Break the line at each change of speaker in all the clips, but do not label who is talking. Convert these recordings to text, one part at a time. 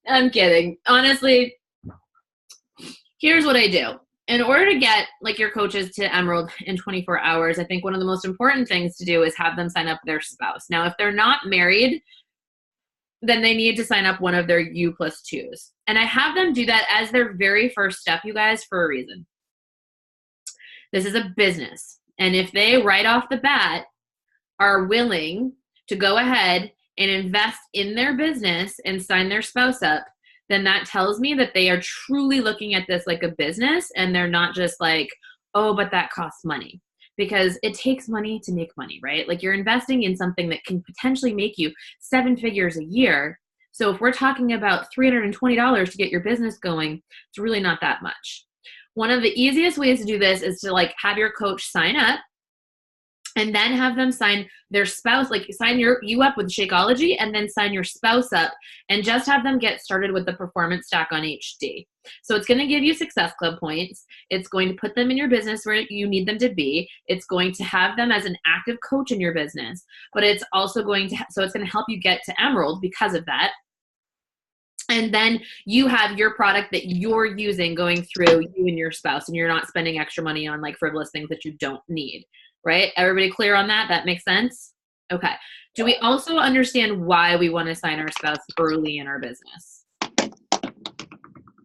I'm kidding. Honestly, here's what I do. In order to get like your coaches to Emerald in 24 hours, I think one of the most important things to do is have them sign up their spouse. Now, if they're not married, then they need to sign up one of their U+2s. And I have them do that as their very first step, you guys, for a reason. This is a business. And if they right off the bat are willing to go ahead and invest in their business and sign their spouse up, then that tells me that they are truly looking at this like a business and they're not just like, oh, but that costs money. Because it takes money to make money, right? Like you're investing in something that can potentially make you 7 figures a year. So if we're talking about $320 to get your business going, it's really not that much. One of the easiest ways to do this is to like have your coach sign up and then have them sign their spouse, like sign you up with Shakeology and then sign your spouse up and just have them get started with the performance stack on HD. So it's going to give you Success Club points. It's going to put them in your business where you need them to be. It's going to have them as an active coach in your business, but it's also going to, so it's going to help you get to Emerald because of that. And then you have your product that you're using going through you and your spouse, and you're not spending extra money on like frivolous things that you don't need. Right? Everybody clear on that? That makes sense? Okay. Do we also understand why we want to sign our spouse early in our business?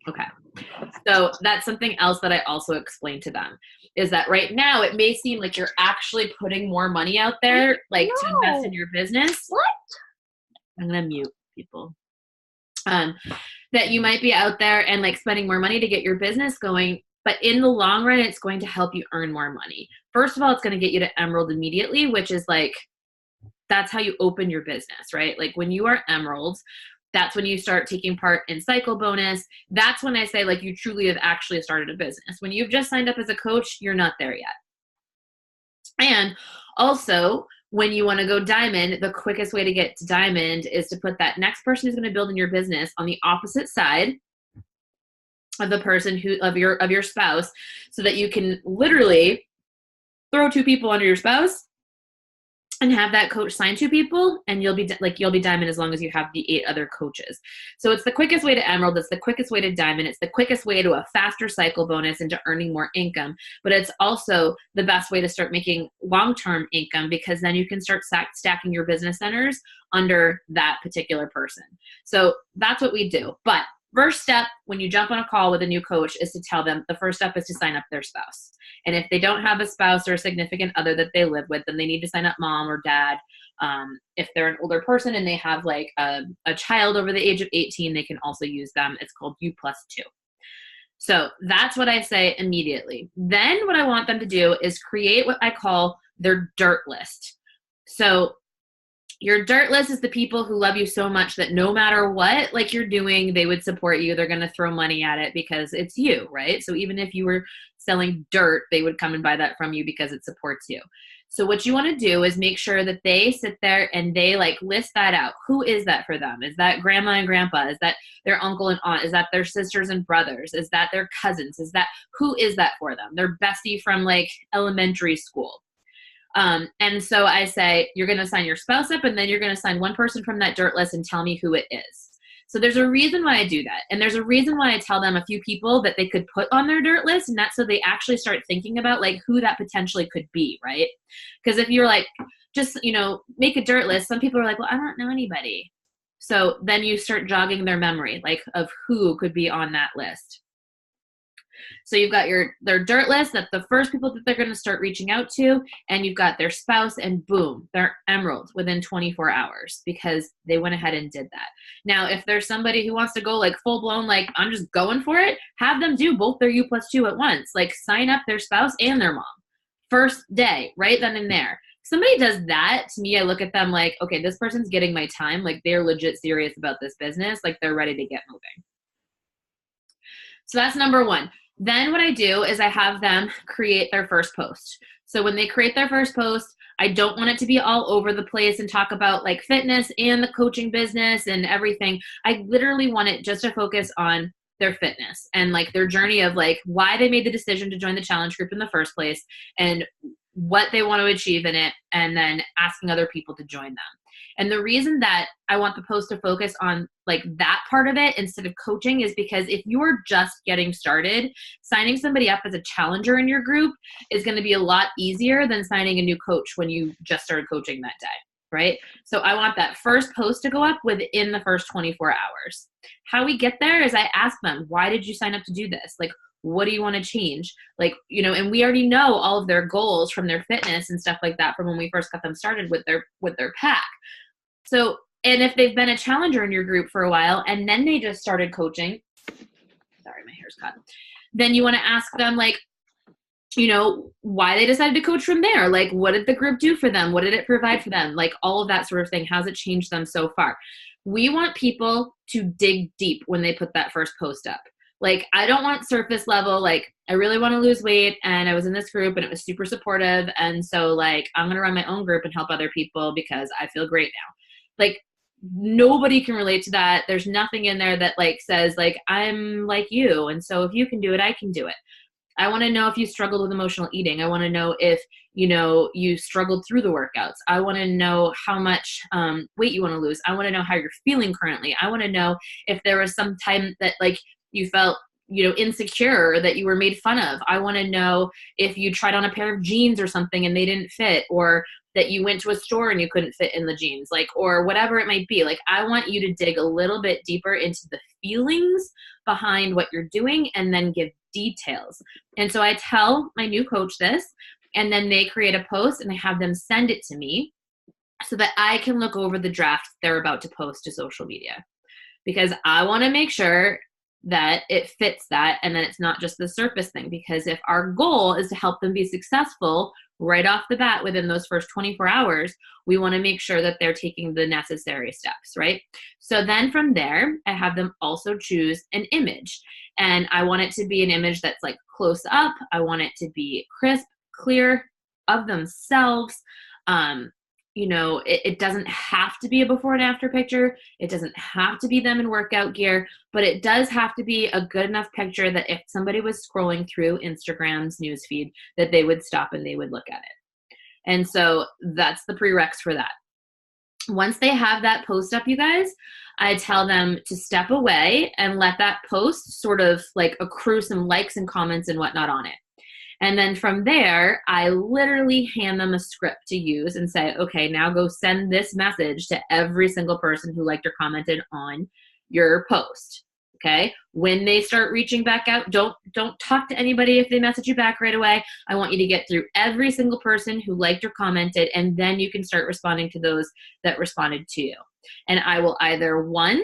Okay. So that's something else that I also explained to them is that right now it may seem like you're actually putting more money out there, like to invest in your business.
What?
I'm going to mute people. That you might be out there and like spending more money to get your business going. But in the long run, it's going to help you earn more money. First of all, it's going to get you to Emerald immediately, which is like, that's how you open your business, right? Like when you are Emerald, that's when you start taking part in Cycle Bonus. That's when I say like you truly have actually started a business. When you've just signed up as a coach, you're not there yet. And also, when you want to go Diamond, the quickest way to get to Diamond is to put that next person who's going to build in your business on the opposite side of the person of your spouse, so that you can literally throw 2 people under your spouse and have that coach sign 2 people, and you'll be Diamond as long as you have the 8 other coaches. So it's the quickest way to Emerald. It's the quickest way to Diamond. It's the quickest way to a faster Cycle Bonus and to earning more income. But it's also the best way to start making long-term income, because then you can start stacking your business centers under that particular person. So that's what we do. But first step when you jump on a call with a new coach is to tell them the first step is to sign up their spouse. And if they don't have a spouse or a significant other that they live with, then they need to sign up mom or dad. If they're an older person and they have like a child over the age of 18, they can also use them. It's called U+2. So that's what I say immediately. Then what I want them to do is create what I call their dirt list. So your dirt list is the people who love you so much that no matter what like you're doing, they would support you. They're going to throw money at it because it's you, right? So even if you were selling dirt, they would come and buy that from you because it supports you. So what you want to do is make sure that they sit there and they like list that out. Who is that for them? Is that grandma and grandpa? Is that their uncle and aunt? Is that their sisters and brothers? Is that their cousins? Who is that for them? Their bestie from like elementary school. And so I say, you're going to sign your spouse up, and then you're going to sign one person from that dirt list and tell me who it is. So there's a reason why I do that. And there's a reason why I tell them a few people that they could put on their dirt list, and that's so they actually start thinking about like who that potentially could be, right? Because if you're like, just, make a dirt list, some people are like, well, I don't know anybody. So then you start jogging their memory, like of who could be on that list. So you've got their dirt list. That's the first people that they're going to start reaching out to. And you've got their spouse, and boom, they're Emerald within 24 hours because they went ahead and did that. Now, if there's somebody who wants to go like full blown, like I'm just going for it, have them do both their U+2 at once. Like sign up their spouse and their mom. First day, right then and there. Somebody does that, to me, I look at them like, okay, this person's getting my time. Like they're legit serious about this business. Like they're ready to get moving. So that's number one. Then what I do is I have them create their first post. So when they create their first post, I don't want it to be all over the place and talk about like fitness and the coaching business and everything. I literally want it just to focus on their fitness and like their journey of like why they made the decision to join the challenge group in the first place and what they want to achieve in it, and then asking other people to join them. And the reason that I want the post to focus on like that part of it instead of coaching is because if you're just getting started, signing somebody up as a challenger in your group is going to be a lot easier than signing a new coach when you just started coaching that day. Right? So I want that first post to go up within the first 24 hours. How we get there is I ask them, why did you sign up to do this? Like, what do you want to change? Like, you know, and we already know all of their goals from their fitness and stuff like that from when we first got them started with their pack. So, and if they've been a challenger in your group for a while and then they just started coaching, sorry, my hair's cut. Then you want to ask them like, you know, why they decided to coach from there. Like, what did the group do for them? What did it provide for them? Like all of that sort of thing. How's it changed them so far? We want people to dig deep when they put that first post up. Like, I don't want surface level, like, I really want to lose weight and I was in this group and it was super supportive. And so like, I'm going to run my own group and help other people because I feel great now. Like, nobody can relate to that. There's nothing in there that like says like, I'm like you. And so if you can do it, I can do it. I want to know if you struggled with emotional eating. I want to know if, you know, you struggled through the workouts. I want to know how much weight you want to lose. I want to know how you're feeling currently. I want to know if there was some time that like you felt, you know, insecure or that you were made fun of. I want to know if you tried on a pair of jeans or something and they didn't fit, or that you went to a store and you couldn't fit in the jeans, like, or whatever it might be. Like, I want you to dig a little bit deeper into the feelings behind what you're doing and then give details. And so I tell my new coach this, and then they create a post and I have them send it to me so that I can look over the draft they're about to post to social media, because I want to make sure that it fits that and then it's not just the surface thing. Because if our goal is to help them be successful right off the bat within those first 24 hours, we want to make sure that they're taking the necessary steps, right? So then from there, I have them also choose an image, and I want it to be an image that's like close up. I want it to be crisp, clear, of themselves. You know, it doesn't have to be a before and after picture. It doesn't have to be them in workout gear, but it does have to be a good enough picture that if somebody was scrolling through Instagram's newsfeed, that they would stop and they would look at it. And so that's the prereqs for that. Once they have that post up, you guys, I tell them to step away and let that post sort of like accrue some likes and comments and whatnot on it. And then from there, I literally hand them a script to use and say, okay, now go send this message to every single person who liked or commented on your post. Okay. When they start reaching back out, don't talk to anybody if they message you back right away. I want you to get through every single person who liked or commented, and then you can start responding to those that responded to you. And I will either, one,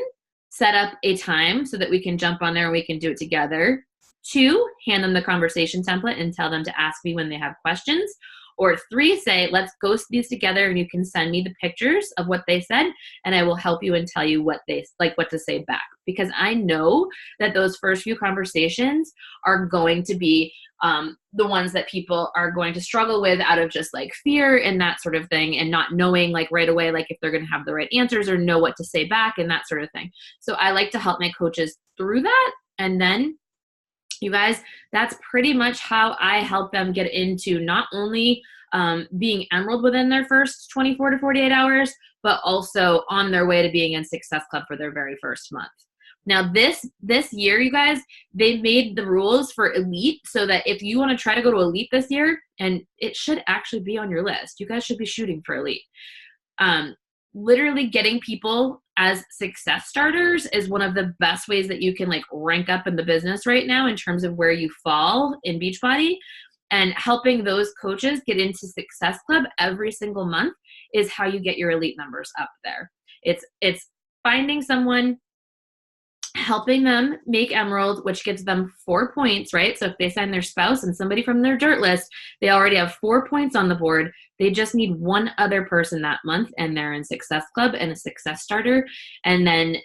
set up a time so that we can jump on there and we can do it together. Two, hand them the conversation template and tell them to ask me when they have questions. Or three, say, let's go through these together and you can send me the pictures of what they said and I will help you and tell you what they like, what to say back. Because I know that those first few conversations are going to be the ones that people are going to struggle with out of just like fear and that sort of thing, and not knowing like right away, like if they're going to have the right answers or know what to say back and that sort of thing. So I like to help my coaches through that. And then, you guys, that's pretty much how I help them get into not only being Emerald within their first 24 to 48 hours, but also on their way to being in Success Club for their very first month. Now, this year, you guys, they've made the rules for Elite so that if you want to try to go to Elite this year, and it should actually be on your list, you guys should be shooting for Elite. Literally getting people as success starters is one of the best ways that you can like rank up in the business right now in terms of where you fall in Beachbody. And helping those coaches get into Success Club every single month is how you get your Elite numbers up there. It's finding someone, helping them make Emerald, which gives them 4 points, right? So if they sign their spouse and somebody from their dirt list, they already have 4 points on the board. They just need one other person that month and they're in Success Club and a success starter. And then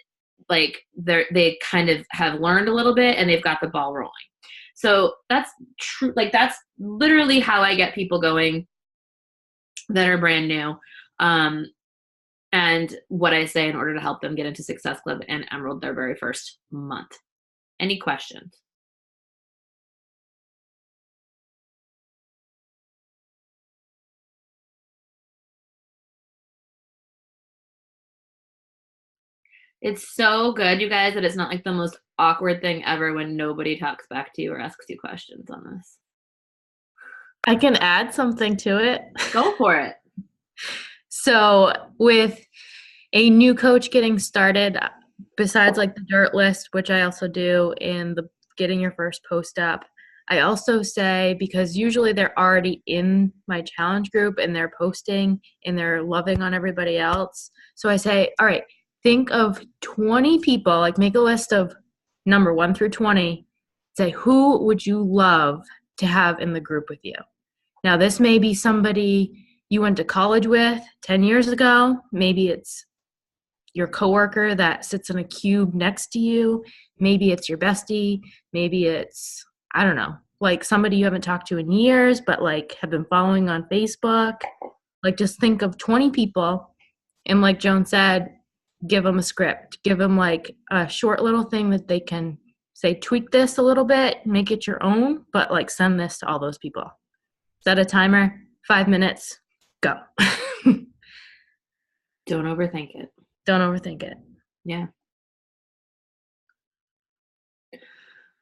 like they kind of have learned a little bit and they've got the ball rolling. So that's true. Like that's literally how I get people going that are brand new. And what I say in order to help them get into Success Club and Emerald their very first month. Any questions? It's so good, you guys, that it's not like the most awkward thing ever when nobody talks back to you or asks you questions on this.
I can add something to it.
Go for it.
So with a new coach getting started, besides like the dirt list, which I also do, and the getting your first post up, I also say, because usually they're already in my challenge group and they're posting and they're loving on everybody else. So I say, all right, think of 20 people, like make a list of number 1 through 20. Say, who would you love to have in the group with you? Now, this may be somebody you went to college with 10 years ago. Maybe it's your coworker that sits in a cube next to you. Maybe it's your bestie. Maybe it's, I don't know, like somebody you haven't talked to in years, but like have been following on Facebook. Like just think of 20 people. And like Joan said, give them a script, give them like a short little thing that they can say, tweak this a little bit, make it your own, but like send this to all those people. Set a timer, 5 minutes, go.
Don't overthink it.
Don't overthink it.
Yeah.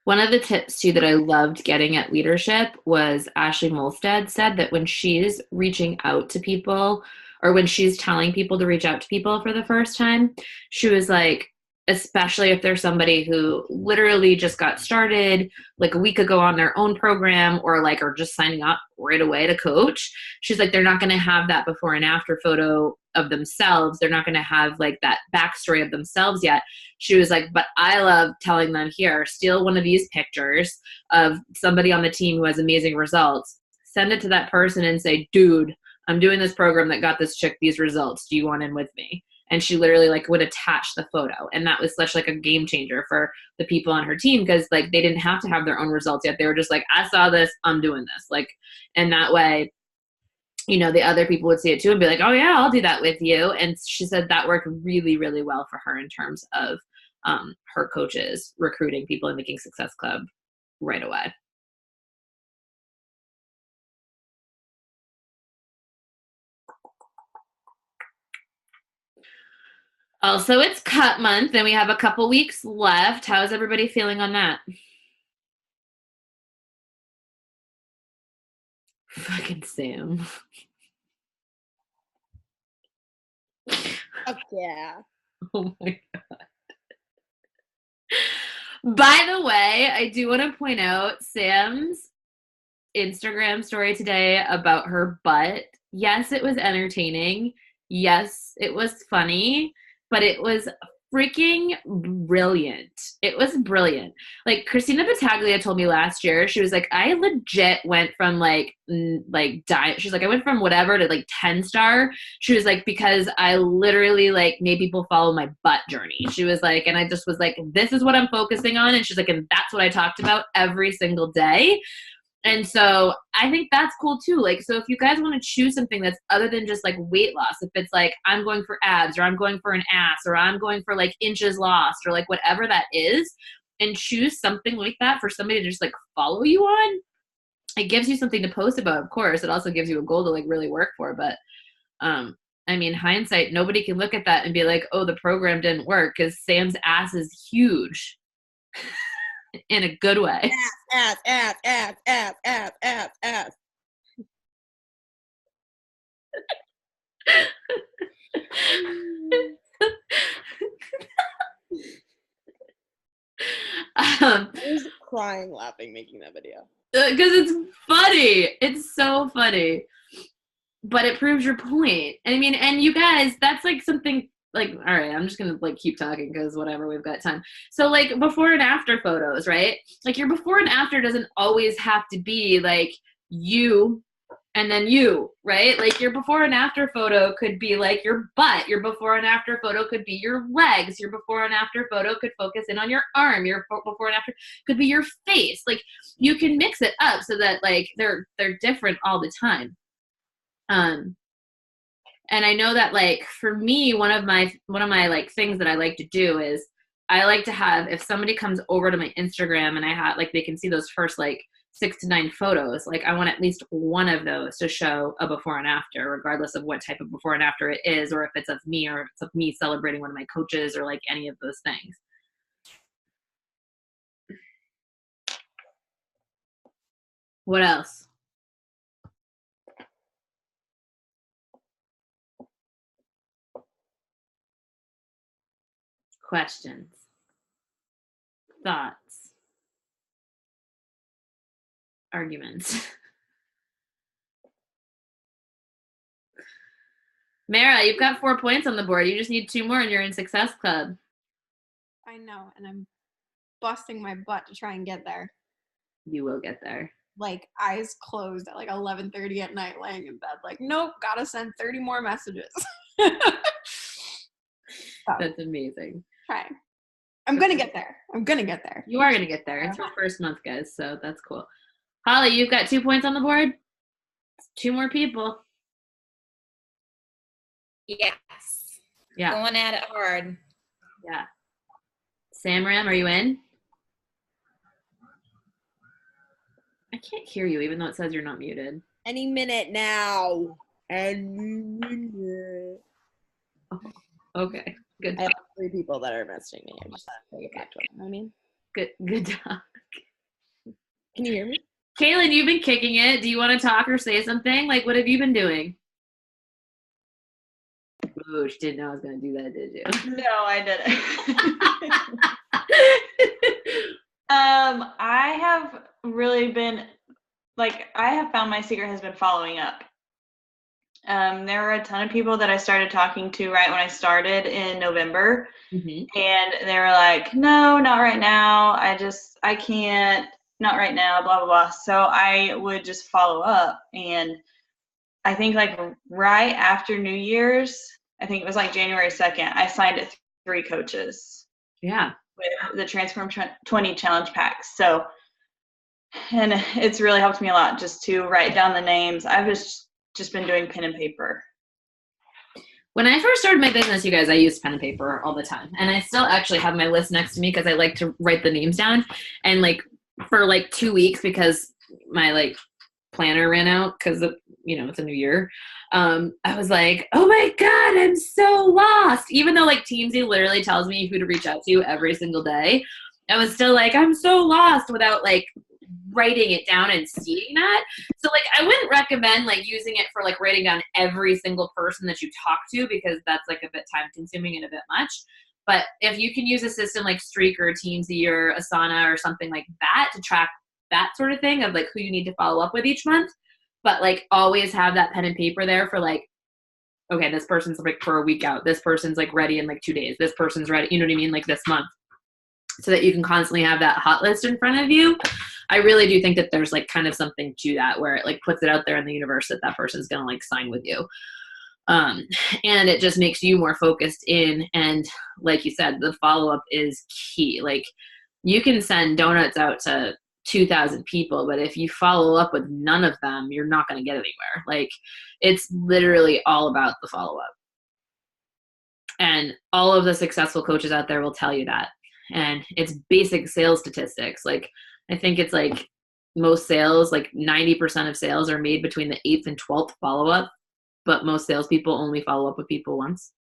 One of the tips too that I loved getting at leadership was Ashley Molstead said that when she's reaching out to people or when she's telling people to reach out to people for the first time, she was like, especially if there's somebody who literally just got started like a week ago on their own program or like are just signing up right away to coach, she's like, they're not going to have that before and after photo of themselves. They're not going to have like that backstory of themselves yet. She was like, but I love telling them, here, steal one of these pictures of somebody on the team who has amazing results, send it to that person and say, dude, I'm doing this program that got this chick these results. Do you want in with me? And she literally like would attach the photo. And that was such like a game changer for the people on her team because like they didn't have to have their own results yet. They were just like, I saw this, I'm doing this. Like, and that way, you know, the other people would see it too and be like, oh yeah, I'll do that with you. And she said that worked really, really well for her in terms of her coaches recruiting people in the King Success Club right away. Also, it's cut month and we have a couple weeks left. How is everybody feeling on that? Fucking Sam.
Fuck yeah.
Oh my God. By the way, I do want to point out Sam's Instagram story today about her butt. Yes, it was entertaining. Yes, it was funny, but it was freaking brilliant. It was brilliant. Like Christina Battaglia told me last year, she was like, I legit went from she's like, I went from whatever to like 10-star. She was like, because I literally like made people follow my butt journey. She was like, and I just was like, this is what I'm focusing on. And she's like, and that's what I talked about every single day. And so I think that's cool too. Like, so if you guys want to choose something that's other than just like weight loss, if it's like, I'm going for abs or I'm going for an ass or I'm going for like inches lost or like whatever that is, and choose something like that for somebody to just like follow you on, it gives you something to post about, of course. It also gives you a goal to like really work for. But I mean, hindsight, nobody can look at that and be like, oh, the program didn't work because Sam's ass is huge. In a good way.
Ass. I was crying laughing making that video.
Because it's funny. It's so funny. But it proves your point. I mean, and you guys, that's like something like, all right, I'm just gonna like keep talking because whatever, we've got time. So like before and after photos, right? Like your before and after doesn't always have to be like you and then you, right? Like your before and after photo could be like your butt. Your before and after photo could be your legs. Your before and after photo could focus in on your arm. Your before and after could be your face. Like you can mix it up so that like they're different all the time. And I know that like for me, one of my like things that I like to do is I like to have, if somebody comes over to my Instagram and I have like, they can see those first like 6 to 9 photos. Like I want at least one of those to show a before and after, regardless of what type of before and after it is, or if it's of me, or if it's of me celebrating one of my coaches, or like any of those things. What else? Questions, thoughts, arguments. Mara, you've got 4 points on the board. You just need 2 more and you're in Success Club.
I know, and I'm busting my butt to try and get there.
You will get there.
Like eyes closed at like 11:30 at night, laying in bed. Like, nope, gotta send 30 more messages.
That's amazing.
Trying. I'm gonna get there. I'm gonna get there.
You are gonna get there. It's your first month, guys, so that's cool. Holly, you've got 2 points on the board. 2 more people.
Yes.
Yeah.
Going at it hard.
Yeah. Samram, are you in? I can't hear you, even though it says you're not muted.
Any minute now. Any minute.
Oh, okay. Good
I have
talk.
3 people that are messaging me. I just have to get back to them. You know what I mean?
Good talk.
Can you hear me?
Kaylin, you've been kicking it. Do you want to talk or say something? Like, what have you been doing? Ooh, she didn't know I was going to do that, did you?
No, I didn't. I have really been, like, I have found my secret has been following up. There were a ton of people that I started talking to right when I started in November,
Mm-hmm.
and they were like, no, not right now. I can't, not right now, blah, blah, blah. So I would just follow up. And I think like right after New Year's, I think it was like January 2nd, I signed 3 coaches.
Yeah.
With the Transform 20 Challenge Packs. So, and it's really helped me a lot just to write down the names. I've just been doing pen and paper.
When I first started my business, you guys, I used pen and paper all the time. And I still actually have my list next to me because I like to write the names down. And like for like 2 weeks, because my like planner ran out because it's a new year. I was like, oh my God, I'm so lost. Even though like Teamsy literally tells me who to reach out to every single day, I was still like, I'm so lost without like writing it down and seeing that. So like I wouldn't recommend like using it for like writing down every single person that you talk to, because that's like a bit time consuming and a bit much. But if you can use a system like Streak or Teamsy or Asana or something like that to track that sort of thing of like who you need to follow up with each month, but like always have that pen and paper there for like, okay, this person's like for a week out, this person's like ready in like 2 days, this person's ready, you know what I mean, like this month, so that you can constantly have that hot list in front of you. I really do think that there's like kind of something to that where it like puts it out there in the universe that person's gonna like sign with you. And it just makes you more focused in, and like you said, the follow-up is key. Like you can send donuts out to 2,000 people, but if you follow up with none of them, you're not going to get anywhere. Like it's literally all about the follow-up. And all of the successful coaches out there will tell you that. And it's basic sales statistics. Like I think it's like most sales, like 90% of sales are made between the 8th and 12th follow-up, but most salespeople only follow up with people once.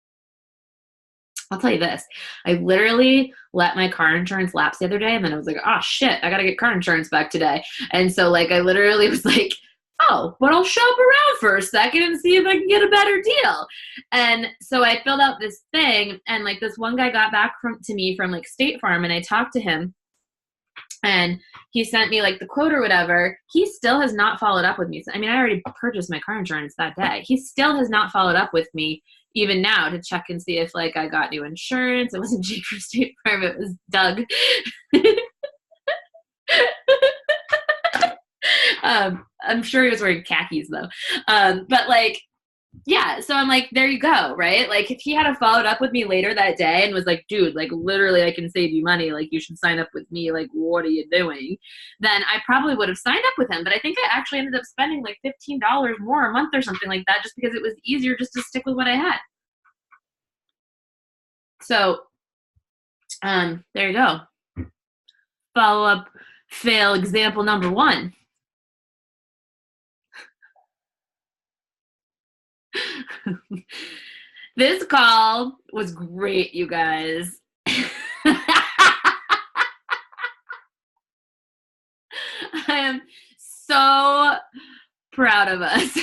I'll tell you this. I literally let my car insurance lapse the other day, and then I was like, oh shit, I got to get car insurance back today. And so like I literally was like, oh, but I'll shop around for a second and see if I can get a better deal. And so I filled out this thing, and like this one guy got back to me from like State Farm, and I talked to him, and he sent me like the quote or whatever. He still has not followed up with me. I mean, I already purchased my car insurance that day. He still has not followed up with me even now to check and see if like I got new insurance. It wasn't Jake from State Farm, it was Doug. I'm sure he was wearing khakis though. But like, yeah, so I'm like, there you go, right? Like if he had followed up with me later that day and was like, dude, like literally I can save you money, like you should sign up with me, like what are you doing? Then I probably would have signed up with him. But I think I actually ended up spending like $15 more a month or something like that, just because it was easier just to stick with what I had. So there you go. Follow up fail example number 1. This call was great, you guys. I am so proud of us.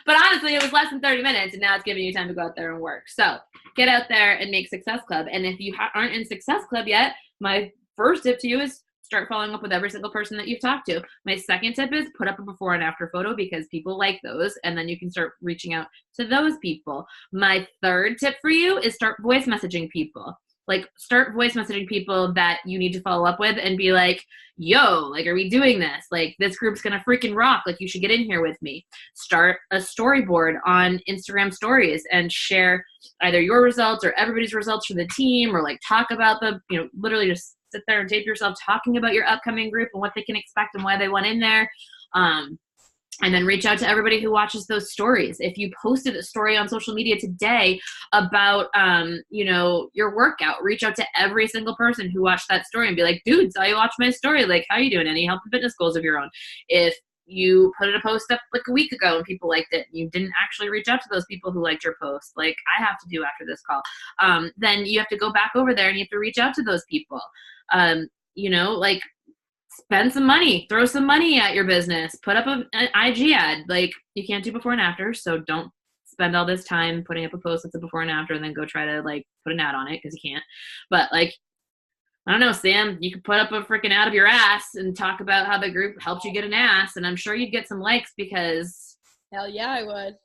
But honestly, it was less than 30 minutes, and now it's giving you time to go out there and work. So get out there and make Success Club. And if you aren't in Success Club yet, my first tip to you is start following up with every single person that you've talked to. My second tip is put up a before and after photo because people like those, and then you can start reaching out to those people. My third tip for you is start voice messaging people. Like, start voice messaging people that you need to follow up with and be like, yo, like, are we doing this? Like, this group's going to freaking rock. Like, you should get in here with me. Start a storyboard on Instagram stories and share either your results or everybody's results for the team, or like talk about them, literally just sit there and tape yourself talking about your upcoming group and what they can expect and why they went in there. And then reach out to everybody who watches those stories. If you posted a story on social media today about, your workout, reach out to every single person who watched that story and be like, dude, saw you watch my story. Like, how you doing? Any health and fitness goals of your own? If you put a post up like a week ago and people liked it, and you didn't actually reach out to those people who liked your post, like I have to do after this call, then you have to go back over there and you have to reach out to those people. Spend some money, throw some money at your business, put up an IG ad. Like, you can't do before and after, so don't spend all this time putting up a post that's a before and after and then go try to like put an ad on it, because you can't. But like, I don't know, Sam, you could put up a freaking ad of your ass and talk about how the group helped you get an ass, and I'm sure you'd get some likes because
Hell yeah, I would.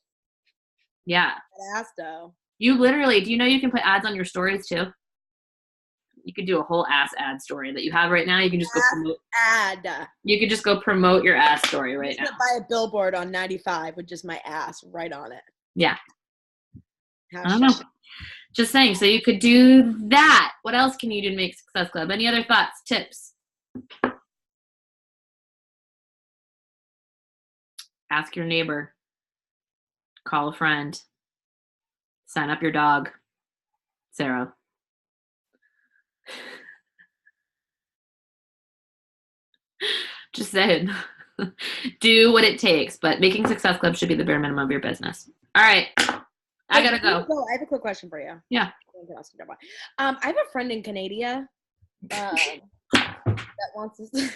yeah.
That ass though.
You literally, do you know you can put ads on your stories too? You could do a whole ass ad story that you have right now. You can just go promote.
Ad.
You could just go promote your ass story right now.
Buy a billboard on 95 with just my ass right on it.
Yeah. I don't know. Just saying. So you could do that. What else can you do to make Success Club? Any other thoughts, tips? Ask your neighbor. Call a friend. Sign up your dog. Sarah. Just saying. Do what it takes, but making Success Club should be the bare minimum of your business. All right. I gotta go.
I have a quick question for you.
Yeah.
I have a friend in Canada that wants to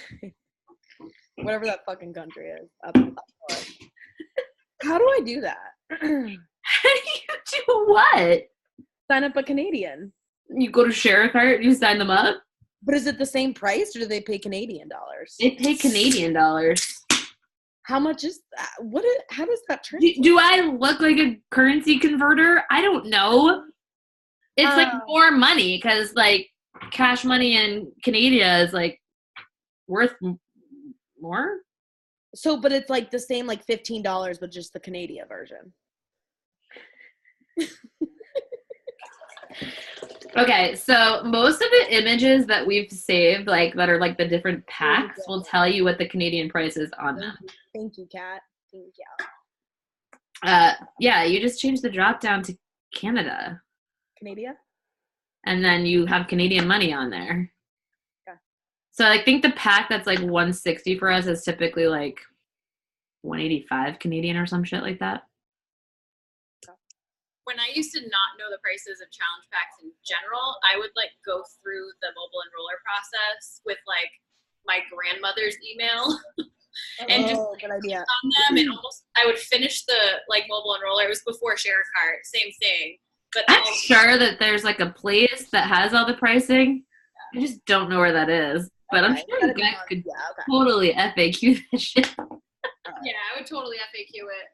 whatever that fucking country is. How do I do that?
How do you do what?
Sign up a Canadian.
You go to ShareAcart, you sign them up.
But is it the same price, or do they pay Canadian dollars?
They pay Canadian dollars.
How much is that? How does that translate?
Do I look like a currency converter? I don't know. It's like more money, because like cash money in Canada is like worth more.
So, but it's like the same, like $15, but just the Canadian version.
Okay, so most of the images that we've saved, like that are like the different packs, will tell you what the Canadian price is on them.
Thank you, Kat. Thank
you. Yeah, you just change the drop down to Canada.
Canada?
And then you have Canadian money on there.
Okay.
So I think the pack that's like $160 for us is typically like $185 Canadian or some shit like that.
When I used to not know the prices of challenge packs in general, I would like go through the mobile enroller process with like my grandmother's email and just like,
good idea.
on them, and I would finish the like mobile enroller. It was before ShareAcart, same thing. But
I'm sure that there's like a place that has all the pricing. I just don't know where that is. But I'm sure you guys could totally FAQ that shit.
Yeah, I would totally FAQ it.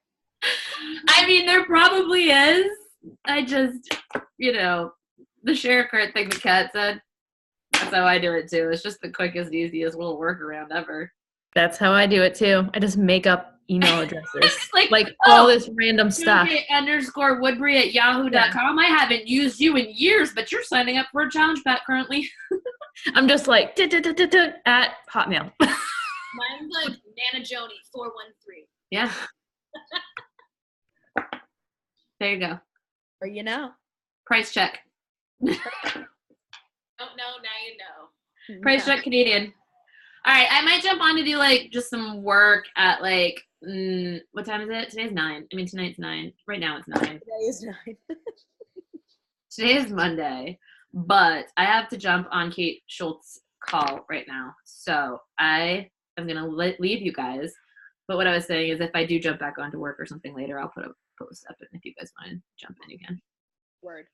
I mean, there probably is. I just, the ShareAcart thing the cat said, that's how I do it too. It's just the quickest, easiest little workaround ever.
That's how I do it too. I just make up email addresses. like all this random stuff.
_Woodbury@yahoo.com. I haven't used you in years, but you're signing up for a challenge pack currently.
I'm just like at Hotmail.
Mine's like Nana Joni 413.
Yeah. There you go.
Or
Price check.
Don't know, now you know.
Price check Canadian. All right, I might jump on to do like just some work at like what time is it? Today's 9. I mean tonight's 9. Right now it's 9.
Today is 9.
Today is Monday, but I have to jump on Kate Schultz's call right now. So I am gonna leave you guys. But what I was saying is, if I do jump back onto work or something later, I'll put a post up, and if you guys want to jump in, you can.
Word.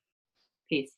Peace.